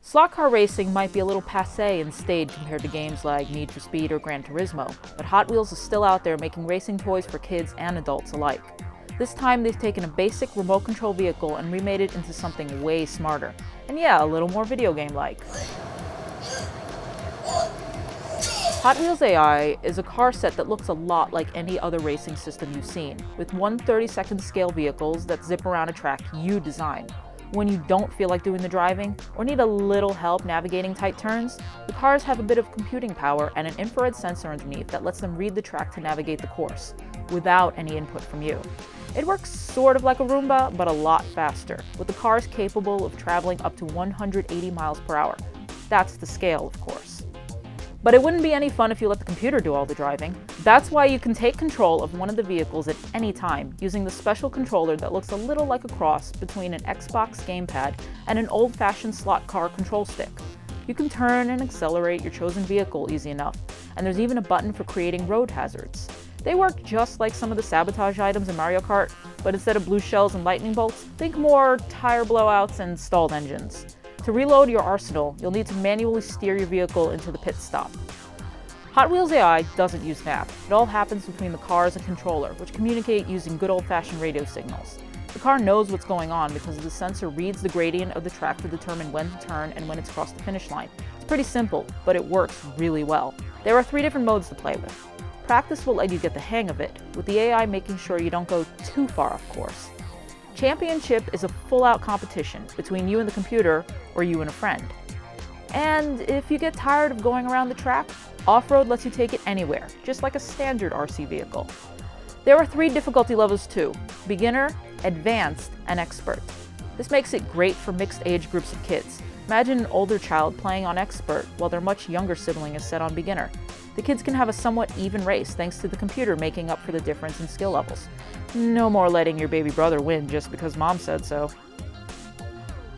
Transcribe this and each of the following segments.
Slot car racing might be a little passé and staid compared to games like Need for Speed or Gran Turismo, but Hot Wheels is still out there making racing toys for kids and adults alike. This time they've taken a basic remote control vehicle and remade it into something way smarter. And yeah, a little more video game-like. Hot Wheels AI is a car set that looks a lot like any other racing system you've seen, with 1/32nd scale vehicles that zip around a track you design. When you don't feel like doing the driving, or need a little help navigating tight turns, the cars have a bit of computing power and an infrared sensor underneath that lets them read the track to navigate the course, without any input from you. It works sort of like a Roomba, but a lot faster, with the cars capable of traveling up to 180 miles per hour. That's the scale, of course. But it wouldn't be any fun if you let the computer do all the driving. That's why you can take control of one of the vehicles at any time using the special controller that looks a little like a cross between an Xbox gamepad and an old-fashioned slot car control stick. You can turn and accelerate your chosen vehicle easy enough, and there's even a button for creating road hazards. They work just like some of the sabotage items in Mario Kart, but instead of blue shells and lightning bolts, think more tire blowouts and stalled engines. To reload your arsenal, you'll need to manually steer your vehicle into the pit stop. Hot Wheels AI doesn't use nav. It all happens between the cars and controller, which communicate using good old-fashioned radio signals. The car knows what's going on because the sensor reads the gradient of the track to determine when to turn and when it's crossed the finish line. It's pretty simple, but it works really well. There are 3 different modes to play with. Practice will let you get the hang of it, with the AI making sure you don't go too far off course. Championship is a full-out competition between you and the computer, or you and a friend. And if you get tired of going around the track, off-road lets you take it anywhere, just like a standard RC vehicle. There are 3 difficulty levels too: beginner, advanced, and expert. This makes it great for mixed age groups of kids. Imagine an older child playing on expert while their much younger sibling is set on beginner. The kids can have a somewhat even race thanks to the computer making up for the difference in skill levels. No more letting your baby brother win just because mom said so.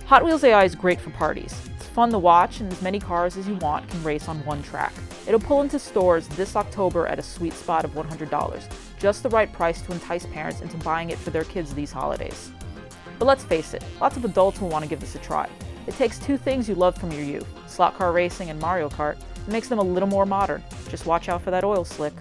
Hot Wheels AI is great for parties. It's fun to watch, and as many cars as you want can race on one track. It'll pull into stores this October at a sweet spot of $100, just the right price to entice parents into buying it for their kids these holidays. But let's face it, lots of adults will want to give this a try. It takes 2 things you loved from your youth, slot car racing and Mario Kart, and makes them a little more modern. Just watch out for that oil slick.